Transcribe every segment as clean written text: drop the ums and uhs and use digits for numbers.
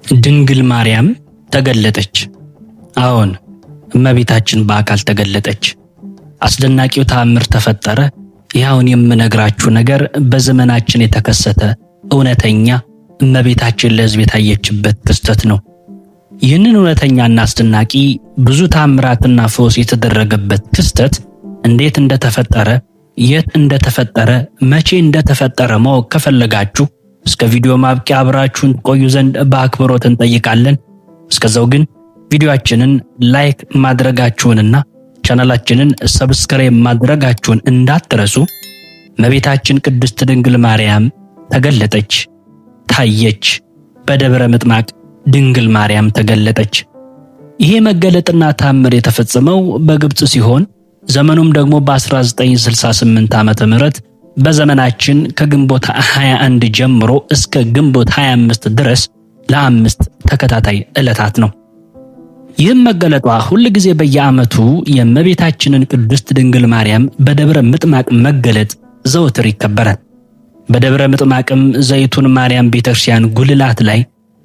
ድንግል ማርያም ተገለጠች። አዎን እመቤታችን በአካል ተገለጠች። አስደናቂው ተአምር ተፈጠረ። ይኸውን የምነግራችሁ ነገር በዘመናችን የተከሰተ እውነተኛ እመቤታችን ለሕዝብ የታየችበት ክስተት ነው። ይህንን እውነተኛና አስደናቂ ብዙ ተአምራትና ፈውስ የተደረገበት ክስተት እንዴት እንደተፈጠረ፣ የት እንደተፈጠረ፣ መቼ እንደተፈጠረ ማወቅ ከፈለጋችሁ እስከ ቪዲዮ ማብቂያ አብራችሁን ቆዩ ዘንድ በአክብሮት እንጠይቃለን። እስከዛው ግን ቪዲዮአችንን ላይክ ማድረጋችሁንና ቻናላችንን ሰብስክራይብ ማድረጋችሁን እንዳትረሱ። እመቤታችን ቅድስት ድንግል ማርያም ተገለጠች፣ ታየች። በደብረ ምጥማቅ ድንግል ማርያም ተገለጠች። ይሄ መገለጥና ታምር የተፈጸመው በግብጽ ሲሆን ዘመኑም ደግሞ በ1968 ዓመተ ምህረት በዘመናችን ከግንቦት 21 ጀምሮ እስከ ግንቦት 25 ድረስ ለ5 ተከታታይ ዕለታት ነው። ይህም መገለጧ ሁል ጊዜ በየዓመቱ የእመቤታችንን ቅድስት ድንግል ማርያም በደብረ ምጥማቅ መገለጥ ዘወትር ይከበራል። በደብረ ምጥማቅም ዘይቱን ማርያም ቤተክርስቲያን ጉልላት ላይ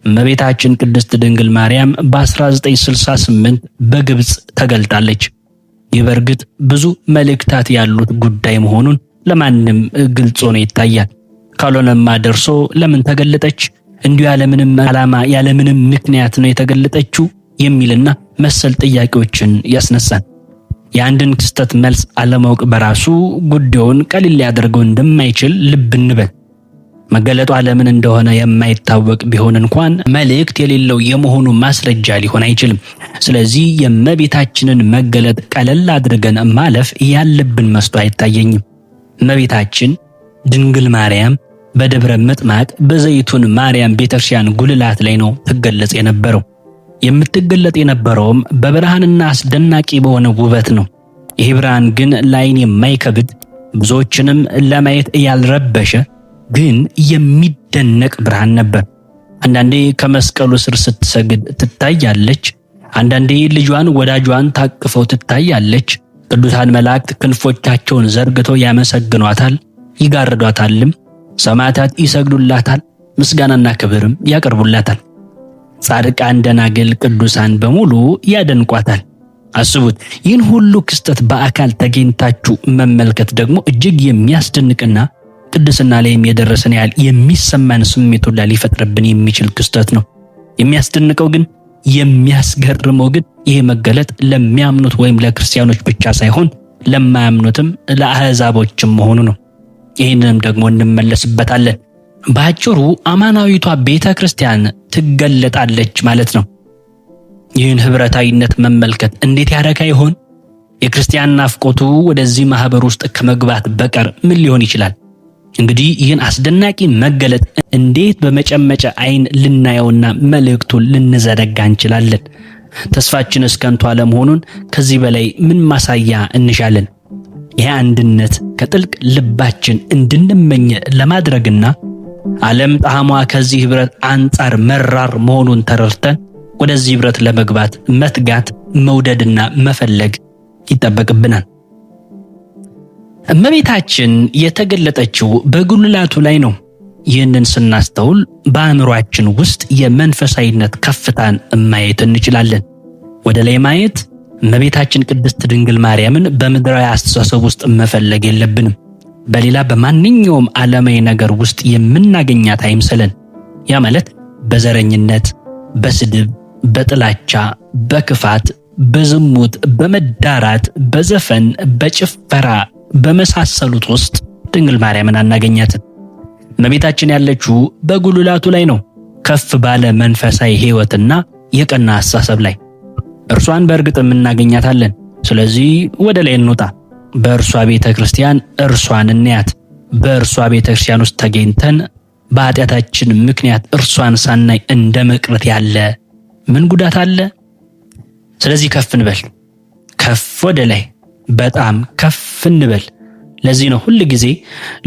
እመቤታችን ቅድስት ድንግል ማርያም በ1968 በግብጽ ተገልጣለች። ይህ በእርግጥ ብዙ መልእክታት ያሉት ጉዳይ መሆኑን ለማንም ግልጽ ሆኖ ይታያል። ካልሆነማ ደርሶ ለምን ተገለጠች? እንዲሁ ያለምንም ዓላማ ያለምንም ምክንያት ነው የተገለጠችው የሚልና መሰል ጥያቄዎችን ያስነሳል። የአንድን ክስተት መልስ አለማወቅ በራሱ ጉዳዩን ቀሊል ሊያደርገው እንደማይችል ልብ እንበል። መገለጧ ለምን እንደሆነ የማይታወቅ ቢሆን እንኳን መልእክት የሌለው የመሆኑ ማስረጃ ሊሆን አይችልም። ስለዚህ የእመቤታችንን መገለጥ ቀለል አድርገን ማለፍ ያለብን መስሎ አይታየኝም። እመቤታችን ድንግል ማርያም በደብረ ምጥማቅ በዘይቱን ማርያም ቤተክርስቲያን ጉልላት ላይ ነው ትገለጽ የነበረው። የምትገለጥ የነበረውም በብርሃንና አስደናቂ በሆነ ውበት ነው። ይህ ብርሃን ግን ለዓይን የማይከብድ ብዙዎችንም ለማየት ያልረበሸ ግን የሚደነቅ ብርሃን ነበር። አንዳንዴ ከመስቀሉ ስር ስትሰግድ ትታያለች። አንዳንዴ ልጇን ወዳጇን ታቅፈው ትታያለች። ቅዱሳን መላእክት ክንፎቻቸውን ዘርግተው ያመሰግኗታል፣ ይጋርዷታልም። ሰማዕታት ይሰግዱላታል፣ ምስጋናና ክብርም ያቀርቡላታል። ጻድቃን፣ ደናግል፣ ቅዱሳን በሙሉ ያደንቋታል። አስቡት፣ ይህን ሁሉ ክስተት በአካል ተገኝታችሁ መመልከት ደግሞ እጅግ የሚያስደንቅና ቅድስና ላይም የደረሰን ያህል የሚሰማን ስሜት ሁላ ሊፈጥርብን የሚችል ክስተት ነው። የሚያስደንቀው ግን የሚያስገርመው ግን ይሄ መገለጥ ለሚያምኑት ወይም ለክርስቲያኖች ብቻ ሳይሆን ለማያምኑትም ለአሕዛቦችም መሆኑ ነው። ይህንንም ደግሞ እንመለስበታለን። በአጭሩ አማናዊቷ ቤተ ክርስቲያን ትገለጣለች ማለት ነው። ይህን ህብረታዊነት መመልከት እንዴት ያረካ ይሆን? የክርስቲያን ናፍቆቱ ወደዚህ ማህበር ውስጥ ከመግባት በቀር ምን ሊሆን ይችላል? እንግዲህ ይህን አስደናቂ መገለጥ እንዴት በመጨመጫ ዓይን ልናየውና መልእክቱን ልንዘረጋ እንችላለን? ተስፋችንስ ከንቱ አለመሆኑን ከዚህ በላይ ምን ማሳያ እንሻለን? ይህ አንድነት ከጥልቅ ልባችን እንድንመኝ ለማድረግና ዓለም ጣዕሟ ከዚህ ህብረት አንጻር መራር መሆኑን ተረድተን ወደዚህ ህብረት ለመግባት መትጋት፣ መውደድና መፈለግ ይጠበቅብናል። እመቤታችን የተገለጠችው በጉልላቱ ላይ ነው። ይህንን ስናስተውል በአእምሯችን ውስጥ የመንፈሳዊነት ከፍታን ማየት እንችላለን። ወደ ላይ ማየት እመቤታችን ቅድስት ድንግል ማርያምን በምድራዊ አስተሳሰብ ውስጥ መፈለግ የለብንም። በሌላ በማንኛውም ዓለማዊ ነገር ውስጥ የምናገኛት አይምሰለን። ያ ማለት በዘረኝነት፣ በስድብ፣ በጥላቻ፣ በክፋት፣ በዝሙት፣ በመዳራት፣ በዘፈን፣ በጭፈራ በመሳሰሉት ውስጥ ድንግል ማርያምን አናገኛትም። እመቤታችን ያለችው በጉልላቱ ላይ ነው፣ ከፍ ባለ መንፈሳዊ ሕይወትና የቀና አስተሳሰብ ላይ። እርሷን በእርግጥም እናገኛታለን። ስለዚህ ወደ ላይ እንውጣ። በእርሷ ቤተ ክርስቲያን እርሷን እንያት። በእርሷ ቤተ ክርስቲያን ውስጥ ተገኝተን በኃጢአታችን ምክንያት እርሷን ሳናይ እንደ መቅረት ያለ ምን ጉዳት አለ? ስለዚህ ከፍ እንበል፣ ከፍ ወደ ላይ በጣም ከፍ እንበል። ለዚህ ነው ሁል ጊዜ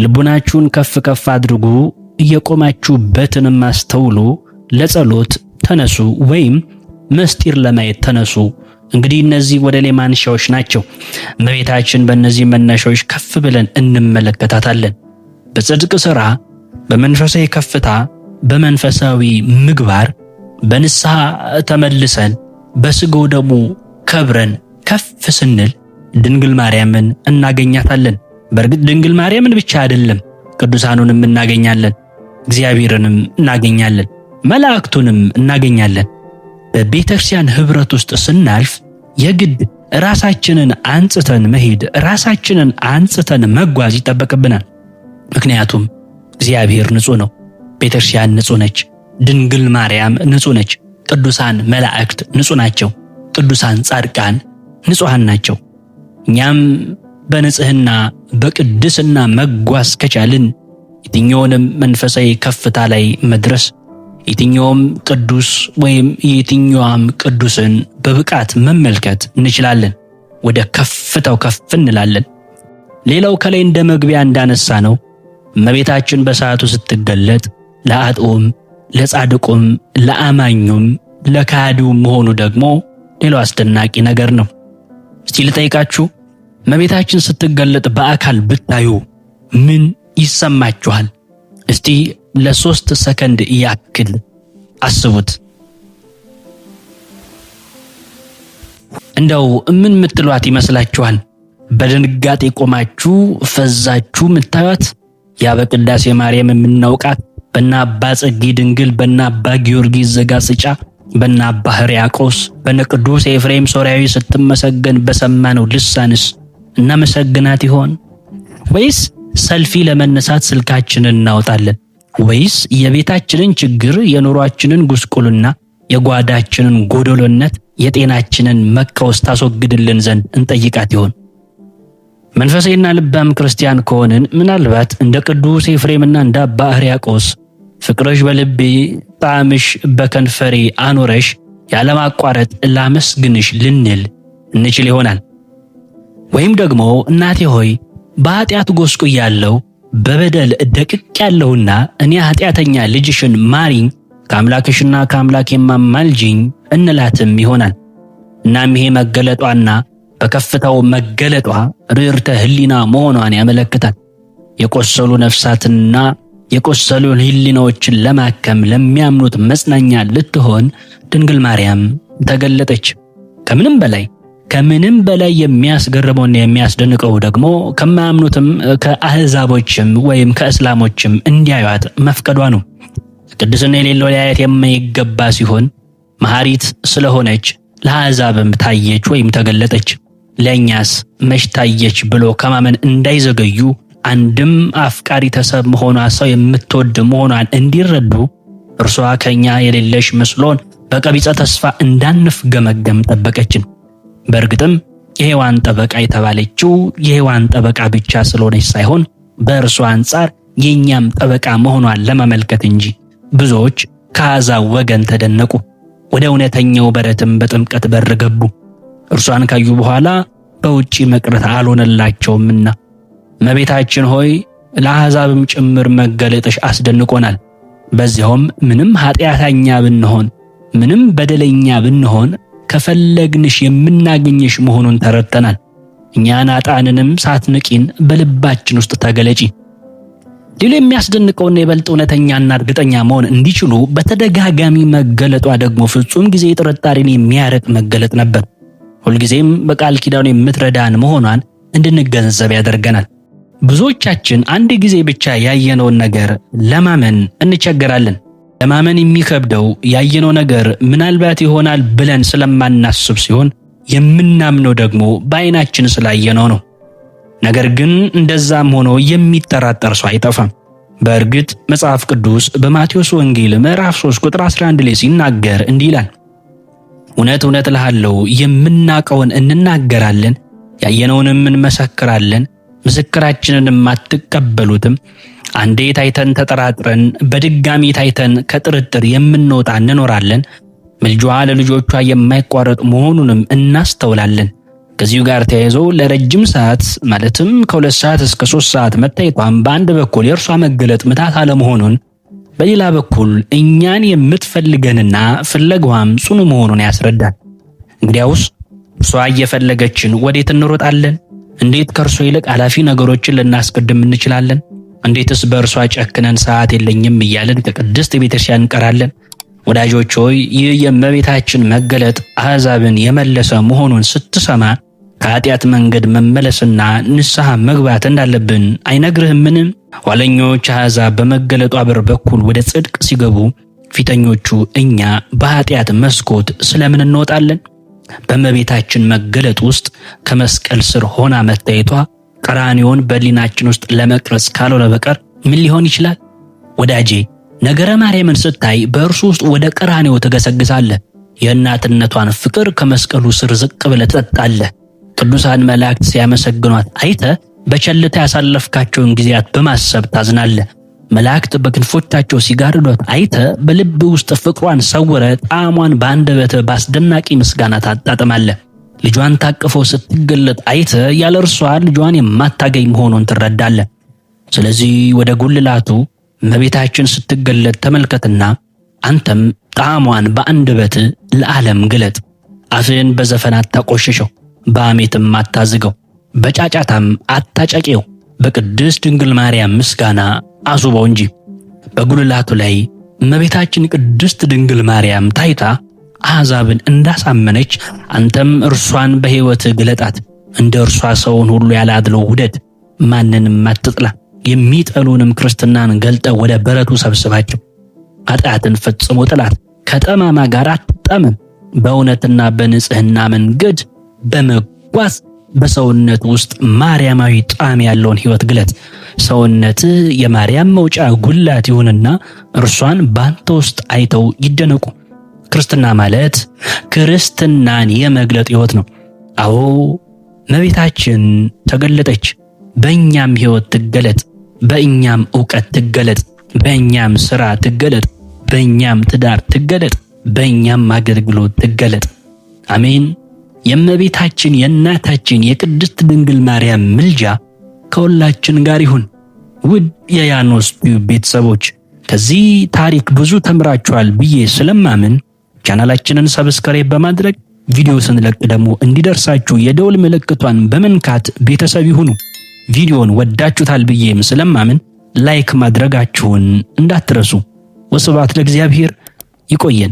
ልቡናችሁን ከፍ ከፍ አድርጉ፣ እየቆማችሁበትንም አስተውሉ፣ ለጸሎት ተነሱ ወይም ምስጢር ለማየት ተነሱ። እንግዲህ እነዚህ ወደ ላይ ማንሻዎች ናቸው። እመቤታችን በእነዚህ መነሻዎች ከፍ ብለን እንመለከታታለን። በጽድቅ ሥራ፣ በመንፈሳዊ ከፍታ፣ በመንፈሳዊ ምግባር፣ በንስሐ ተመልሰን በስጋው ደሙ ከብረን ከፍ ስንል ድንግል ማርያምን እናገኛታለን። በእርግጥ ድንግል ማርያምን ብቻ አይደለም፣ ቅዱሳኑንም እናገኛለን፣ እግዚአብሔርንም እናገኛለን፣ መላእክቱንም እናገኛለን። በቤተክርስቲያን ኅብረት ውስጥ ስናልፍ የግድ ራሳችንን አንጽተን መሄድ፣ ራሳችንን አንጽተን መጓዝ ይጠበቅብናል። ምክንያቱም እግዚአብሔር ንጹሕ ነው፣ ቤተክርስቲያን ንጹሕ ነች፣ ድንግል ማርያም ንጹሕ ነች፣ ቅዱሳን መላእክት ንጹሕ ናቸው፣ ቅዱሳን ጻድቃን ንጹሐን ናቸው። እኛም በንጽህና በቅድስና መጓዝ ከቻልን የትኛውንም መንፈሳዊ ከፍታ ላይ መድረስ፣ የትኛውም ቅዱስ ወይም የትኛውም ቅዱስን በብቃት መመልከት እንችላለን። ወደ ከፍታው ከፍ እንላለን። ሌላው ከላይ እንደ መግቢያ እንዳነሳ ነው እመቤታችን በሰዓቱ ስትገለጥ ለአጥኡም ለጻድቁም ለአማኙም ለካህዲውም መሆኑ ደግሞ ሌላው አስደናቂ ነገር ነው። እስቲ ልጠይቃችሁ፣ እመቤታችን ስትገለጥ በአካል ብታዩ ምን ይሰማችኋል? እስቲ ለ3 ሰከንድ ያክል አስቡት። እንደው ምን ምትሏት ይመስላችኋል? በድንጋጤ ቆማችሁ ፈዛችሁ ምታዩት? ያ በቅዳሴ ማርያም የምናውቃት በእነ አባ ጽጌ ድንግል፣ በእነ አባ ጊዮርጊስ ዘጋስጫ፣ በእነ አባ ሕርያቆስ፣ በእነ ቅዱስ ኤፍሬም ሶርያዊ ስትመሰገን በሰማነው ልሳንስ እናመሰግናት ይሆን? ወይስ ሰልፊ ለመነሳት ስልካችንን እናወጣለን? ወይስ የቤታችንን ችግር፣ የኑሯችንን ጉስቁልና፣ የጓዳችንን ጎደሎነት፣ የጤናችንን መቃወስ ታስወግድልን ዘንድ እንጠይቃት ይሆን? መንፈሳዊና ልባም ክርስቲያን ከሆንን ምናልባት እንደ ቅዱስ ኤፍሬምና እንደ አባ ሕርያቆስ ፍቅርሽ በልቤ ጣዕምሽ በከንፈሬ አኖረሽ ያለማቋረጥ ላመስግንሽ ልንል እንችል ይሆናል። ወይም ደግሞ እናቴ ሆይ በኃጢአት ጎስቁያለሁ፣ በበደል ደቅቄያለሁና እኔ ኃጢአተኛ ልጅሽን ማሪኝ፣ ከአምላክሽና ከአምላኬማ ማልጂኝ እንላትም ይሆናል። እናም ይሄ መገለጧና በከፍታው መገለጧ ርዕርተ ሕሊና መሆኗን ያመለክታል። የቆሰሉ ነፍሳትና የቆሰሉ ሕሊናዎችን ለማከም ለሚያምኑት መጽናኛ ልትሆን ድንግል ማርያም ተገለጠች። ከምንም በላይ የሚያስገርመውና የሚያስደንቀው ደግሞ ከማያምኑትም ከአሕዛቦችም ወይም ከእስላሞችም እንዲያዩት መፍቀዷ ነው። ቅድስና የሌለው ሊያየት የማይገባ ሲሆን መሐሪት ስለሆነች ለአሕዛብም ታየች ወይም ተገለጠች። ለእኛስ መች ታየች ብሎ ከማመን እንዳይዘገዩ አንድም አፍቃሪ ተሰብ መሆኗ ሰው የምትወድ መሆኗን እንዲረዱ እርሷ ከኛ የሌለሽ መስሎን በቀቢጸ ተስፋ እንዳንፍገመገም ጠበቀችን። በእርግጥም የሔዋን ጠበቃ የተባለችው የሔዋን ጠበቃ ብቻ ስለሆነች ሳይሆን በእርሷ አንጻር የኛም ጠበቃ መሆኗን ለማመልከት እንጂ። ብዙዎች ከአሕዛብ ወገን ተደነቁ፣ ወደ እውነተኛው በረትም በጥምቀት በር ገቡ። እርሷን ካዩ በኋላ በውጪ መቅረት አልሆነላቸውምና እመቤታችን ሆይ ለአሕዛብም ጭምር መገለጥሽ አስደንቆናል። በዚያውም ምንም ኃጢአተኛ ብንሆን፣ ምንም በደለኛ ብንሆን ከፈለግንሽ የምናገኝሽ መሆኑን ተረድተናል። እኛን አጣንንም ሳትንቂን በልባችን ውስጥ ተገለጪ። ሌላ የሚያስደንቀውና የበልጥ እውነተኛና እርግጠኛ መሆን እንዲችሉ በተደጋጋሚ መገለጧ ደግሞ ፍጹም ጊዜ ጥርጣሬን የሚያርቅ መገለጥ ነበር። ሁልጊዜም በቃል ኪዳኑ የምትረዳን መሆኗን እንድንገነዘብ ያደርገናል። ብዙዎቻችን አንድ ጊዜ ብቻ ያየነውን ነገር ለማመን እንቸገራለን። ለማመን የሚከብደው ያየነው ነገር ምናልባት ይሆናል ብለን ስለማናስብ ሲሆን የምናምነው ደግሞ በዓይናችን ስላየነው ነው። ነገር ግን እንደዛም ሆኖ የሚጠራጠር ሰው አይጠፋም። በእርግጥ መጽሐፍ ቅዱስ በማቴዎስ ወንጌል ምዕራፍ 3 ቁጥር 11 ላይ ሲናገር እንዲህ ይላል፣ እውነት እውነት እልሃለሁ የምናውቀውን እንናገራለን፣ ያየነውንም እንመሰክራለን፣ ምስክራችንንም አትቀበሉትም። አንዴ ታይተን ተጠራጥረን በድጋሚ ታይተን ከጥርጥር የምንወጣ እንኖራለን። ምልጃዋ ለልጆቿ የማይቋረጥ መሆኑንም እናስተውላለን። ከዚሁ ጋር ተያይዞ ለረጅም ሰዓት ማለትም ከ2 ሰዓት እስከ 3 ሰዓት መታየቷም በአንድ በኩል የእርሷ መገለጥ ምታት አለመሆኑን፣ በሌላ በኩል እኛን የምትፈልገንና ፍለጋዋም ጽኑ መሆኑን ያስረዳል። እንግዲያውስ እርሷ እየፈለገችን ወዴት እንሮጣለን? እንዴት ከእርሷ ይልቅ ኃላፊ ነገሮችን ልናስቀድም እንችላለን? እንዴትስ በእርሷ ጨክነን ሰዓት የለኝም እያለን ከቅድስት ቤተክርስቲያን እንቀራለን? ወዳጆች ሆይ ይህ የእመቤታችን መገለጥ አሕዛብን የመለሰ መሆኑን ስትሰማ ከኃጢአት መንገድ መመለስና ንስሐ መግባት እንዳለብን አይነግርህምን? ኋለኞች አሕዛብ በመገለጧ በር በኩል ወደ ጽድቅ ሲገቡ ፊተኞቹ እኛ በኃጢአት መስኮት ስለምን እንወጣለን? በእመቤታችን መገለጥ ውስጥ ከመስቀል ስር ሆና መታየቷ ቀራንዮን በሕሊናችን ውስጥ ለመቅረጽ ካልሆነ በቀር ምን ሊሆን ይችላል? ወዳጄ ነገረ ማርያምን ስታይ በእርሱ ውስጥ ወደ ቀራንዮ ትገሰግሳለህ። የእናትነቷን ፍቅር ከመስቀሉ ስር ዝቅ ብለህ ትጠጣለህ። ቅዱሳን መላእክት ሲያመሰግኗት አይተህ በቸልታ ያሳለፍካቸውን ጊዜያት በማሰብ ታዝናለህ። መላእክት በክንፎቻቸው ሲጋርዷት አይተህ በልብ ውስጥ ፍቅሯን ሰውረህ ጣዕሟን በአንደበትህ በአስደናቂ ምስጋና ታጣጥማለህ። ልጇን ታቅፈው ስትገለጥ አይተህ ያለ እርሷ ልጇን የማታገኝ መሆኑን ትረዳለህ። ስለዚህ ወደ ጉልላቱ እመቤታችን ስትገለጥ ተመልከትና አንተም ጣዕሟን በአንደበትህ ለዓለም ግለጥ። አፍህን በዘፈን አታቆሽሸው፣ በሐሜትም አታዝገው፣ በጫጫታም አታጨቄው። በቅድስት ድንግል ማርያም ምስጋና አስውበው እንጂ። በጉልላቱ ላይ እመቤታችን ቅድስት ድንግል ማርያም ታይታ አሕዛብን እንዳሳመነች አንተም እርሷን በሕይወትህ ግለጣት። እንደ እርሷ ሰውን ሁሉ ያለ አድሎ ውደድ፣ ማንንም አትጥላ። የሚጠሉንም ክርስትናን ገልጠ ወደ በረቱ ሰብስባቸው። ኃጢአትን ፈጽሞ ጥላት፣ ከጠማማ ጋር አትጣመም። በእውነትና በንጽሕና መንገድ በመጓዝ በሰውነት ውስጥ ማርያማዊ ጣዕም ያለውን ሕይወት ግለጥ። ሰውነትህ የማርያም መውጫ ጉላት ይሁንና እርሷን ባንተ ውስጥ አይተው ይደነቁ። ክርስትና ማለት ክርስትናን የመግለጥ ሕይወት ነው። አዎ እመቤታችን ተገለጠች። በእኛም ሕይወት ትገለጥ፣ በእኛም ዕውቀት ትገለጥ፣ በእኛም ሥራ ትገለጥ፣ በእኛም ትዳር ትገለጥ፣ በእኛም አገልግሎት ትገለጥ። አሜን። የእመቤታችን የእናታችን የቅድስት ድንግል ማርያም ምልጃ ከሁላችን ጋር ይሁን። ውድ የያኖስ ቲዩብ ቤተሰቦች ከዚህ ታሪክ ብዙ ተምራችኋል ብዬ ስለማምን ቻናላችንን ሰብስክራይብ በማድረግ ቪዲዮ ስንለቅ ደግሞ እንዲደርሳችሁ የደውል ምልክቷን በመንካት ቤተሰብ ይሁኑ። ቪዲዮን ወዳችሁታል ብዬም ስለማምን ላይክ ማድረጋችሁን እንዳትረሱ። ወስብሐት ለእግዚአብሔር። ይቆየን።